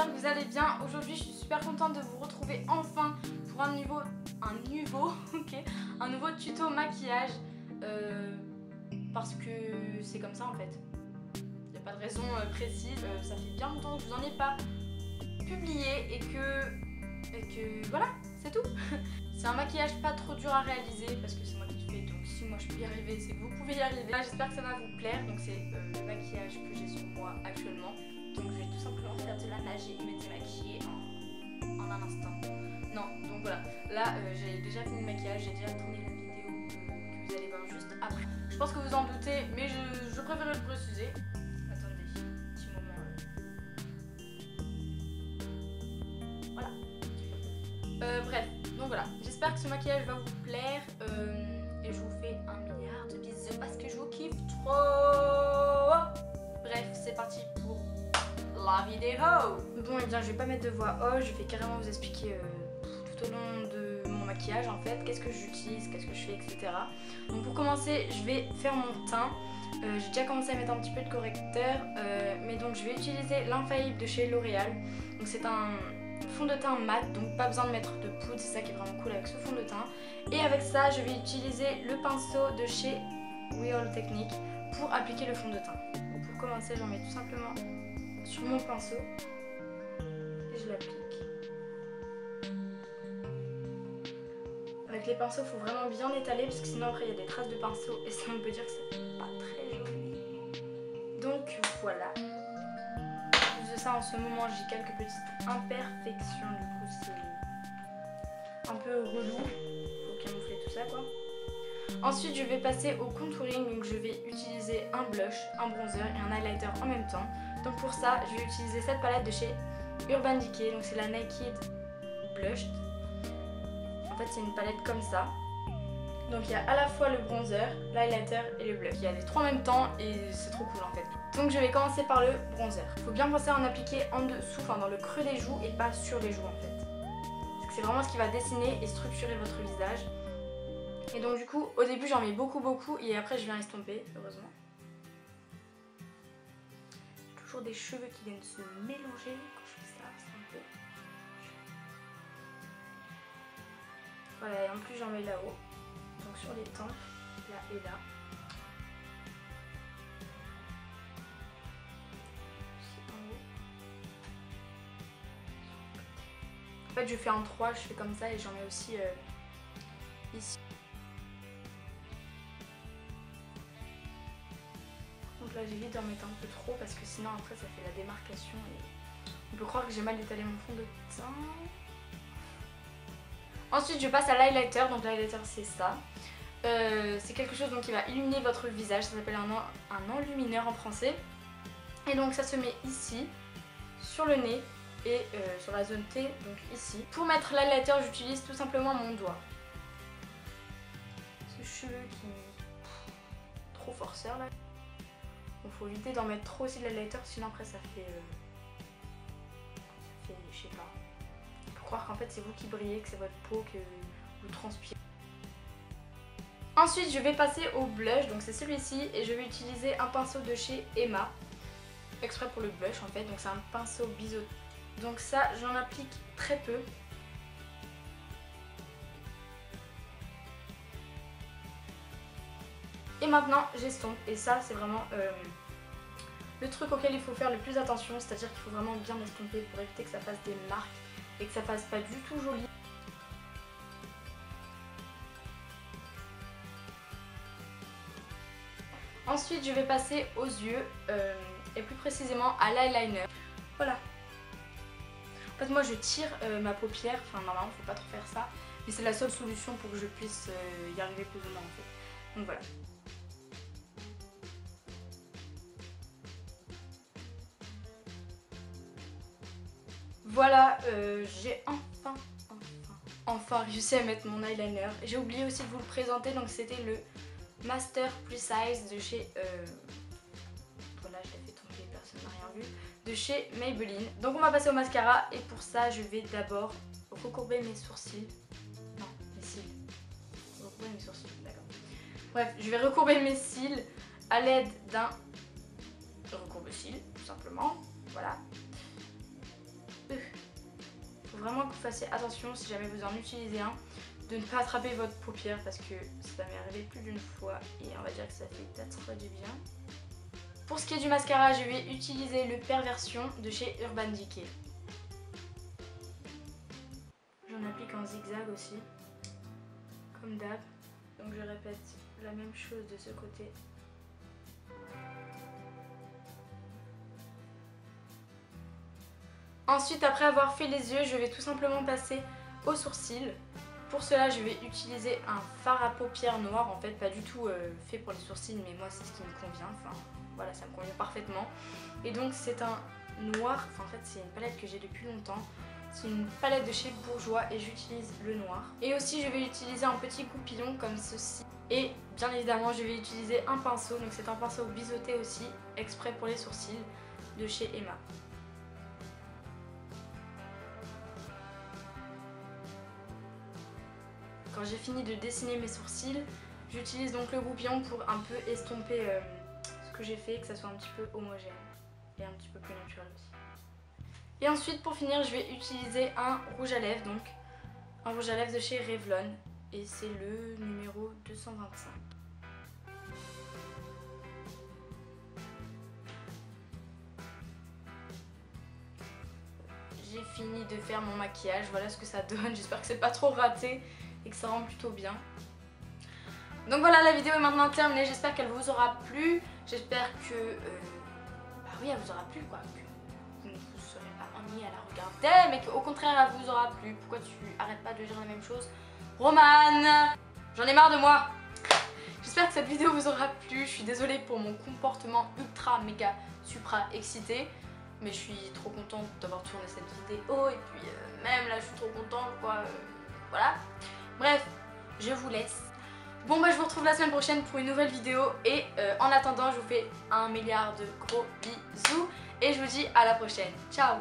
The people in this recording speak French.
j'espère que vous allez bien. Aujourd'hui je suis super contente de vous retrouver enfin pour un nouveau tuto maquillage parce que c'est comme ça en fait. Il n'y a pas de raison précise, ça fait bien longtemps que je vous en ai pas publié et que voilà, c'est tout. C'est un maquillage pas trop dur à réaliser parce que c'est moi qui le fais, donc si moi je peux y arriver, c'est que vous pouvez y arriver. J'espère que ça va vous plaire, donc c'est le maquillage que j'ai sur moi actuellement. Donc je vais tout simplement faire de la nage et me démaquiller en un instant. Non, donc voilà, là j'ai déjà fini le maquillage, j'ai déjà tourné la vidéo que vous allez voir juste après. Je pense que vous en doutez, mais je préférais le préciser. Attendez, petit moment. Voilà. Bref, donc voilà, j'espère que ce maquillage va vous plaire et je vous fais un milliard de bisous parce que je vous kiffe trop. Bref, c'est parti pour la vidéo. Bon, et bien je vais pas mettre de voix off, je vais carrément vous expliquer tout au long de mon maquillage en fait, qu'est-ce que j'utilise, qu'est-ce que je fais, etc. Donc pour commencer, je vais faire mon teint. J'ai déjà commencé à mettre un petit peu de correcteur, mais donc je vais utiliser l'Infaillible de chez L'Oréal. Donc c'est un fond de teint mat, donc pas besoin de mettre de poudre, c'est ça qui est vraiment cool avec ce fond de teint. Et avec ça, je vais utiliser le pinceau de chez Real Technique pour appliquer le fond de teint. Donc pour commencer, j'en mets tout simplement sur mon pinceau et je l'applique. Avec les pinceaux, il faut vraiment bien étaler parce que sinon après il y a des traces de pinceau et ça on peut dire que c'est pas très joli. Donc voilà. En plus de ça, en ce moment j'ai quelques petites imperfections, du coup c'est un peu relou, faut camoufler tout ça quoi. Ensuite je vais passer au contouring, donc je vais utiliser un blush, un bronzer et un highlighter en même temps. Donc pour ça je vais utiliser cette palette de chez Urban Decay, donc c'est la Naked Blush. En fait c'est une palette comme ça. Donc il y a à la fois le bronzer, l'highlighter et le blush. Il y a les trois en même temps et c'est trop cool en fait. Donc je vais commencer par le bronzer. Il faut bien penser à en appliquer en dessous, enfin dans le creux des joues et pas sur les joues en fait. Parce que c'est vraiment ce qui va dessiner et structurer votre visage. Et donc du coup au début j'en mets beaucoup et après je viens estomper, heureusement. J'ai toujours des cheveux qui viennent se mélanger quand je fais ça, c'est un peu... Voilà, et en plus j'en mets là-haut. Donc sur les tempes, là et là. En fait je fais en 3, je fais comme ça et j'en mets aussi ici. Donc là j'évite d'en mettre un peu trop parce que sinon après ça fait la démarcation et on peut croire que j'ai mal étalé mon fond de teint. Ensuite je passe à l'highlighter, donc l'highlighter c'est ça. C'est quelque chose donc, qui va illuminer votre visage, ça s'appelle un enlumineur en français. Et donc ça se met ici, sur le nez et sur la zone T, donc ici. Pour mettre l'highlighter j'utilise tout simplement mon doigt. Ce cheveu qui est trop forceur là. Donc faut éviter d'en mettre trop aussi de l'highlighter, sinon après ça fait je sais pas. On peut croire qu'en fait c'est vous qui brillez, que c'est votre peau, que vous transpirez. Ensuite je vais passer au blush, donc c'est celui-ci et je vais utiliser un pinceau de chez Emma. Exprès pour le blush en fait, donc c'est un pinceau biseau. Donc ça j'en applique très peu. Et maintenant j'estompe et ça c'est vraiment le truc auquel il faut faire le plus attention, c'est-à-dire qu'il faut vraiment bien estomper pour éviter que ça fasse des marques et que ça fasse pas du tout joli. Ensuite je vais passer aux yeux et plus précisément à l'eyeliner. Voilà. En fait moi je tire ma paupière, enfin normalement faut pas trop faire ça, mais c'est la seule solution pour que je puisse y arriver plus ou moins en fait. Donc voilà. Voilà, j'ai enfin réussi à mettre mon eyeliner. J'ai oublié aussi de vous le présenter, donc c'était le Master Precise de chez... Voilà, je l'ai fait tomber, personne n'a rien vu. De chez Maybelline. Donc on va passer au mascara et pour ça je vais d'abord recourber mes sourcils. Non, mes cils. Recourber mes sourcils, d'accord. Bref, je vais recourber mes cils à l'aide d'un recourbe-cils, tout simplement. Voilà. vraiment que vous fassiez attention si jamais vous en utilisez un, de ne pas attraper votre paupière parce que ça m'est arrivé plus d'une fois et on va dire que ça fait peut-être du bien. Pour ce qui est du mascara, je vais utiliser le Perversion de chez Urban Decay. J'en applique en zigzag aussi, comme d'hab. Donc je répète la même chose de ce côté. Ensuite, après avoir fait les yeux, je vais tout simplement passer aux sourcils. Pour cela, je vais utiliser un fard à paupières noir, en fait pas du tout fait pour les sourcils, mais moi c'est ce qui me convient, enfin voilà, ça me convient parfaitement. Et donc c'est un noir, enfin en fait c'est une palette que j'ai depuis longtemps, c'est une palette de chez Bourjois et j'utilise le noir. Et aussi je vais utiliser un petit goupillon comme ceci. Et bien évidemment je vais utiliser un pinceau, donc c'est un pinceau biseauté aussi, exprès pour les sourcils, de chez Emma. Quand j'ai fini de dessiner mes sourcils, j'utilise donc le goupillon pour un peu estomper ce que j'ai fait, que ça soit un petit peu homogène et un petit peu plus naturel aussi. Et ensuite pour finir, je vais utiliser un rouge à lèvres, donc un rouge à lèvres de chez Revlon et c'est le numéro 225. J'ai fini de faire mon maquillage, voilà ce que ça donne, j'espère que c'est pas trop raté et que ça rend plutôt bien. Donc voilà, la vidéo est maintenant terminée, j'espère qu'elle vous aura plu, j'espère que bah oui, elle vous aura plu quoi, que vous ne vous serez pas ennuyé à la regarder, mais qu'au contraire elle vous aura plu. Pourquoi tu arrêtes pas de dire la même chose, Romane? J'en ai marre de moi. J'espère que cette vidéo vous aura plu, je suis désolée pour mon comportement ultra méga supra excité, mais je suis trop contente d'avoir tourné cette vidéo et puis même là je suis trop contente quoi, voilà. Bref, je vous laisse. Bon bah je vous retrouve la semaine prochaine pour une nouvelle vidéo et en attendant je vous fais un milliard de gros bisous et je vous dis à la prochaine. Ciao.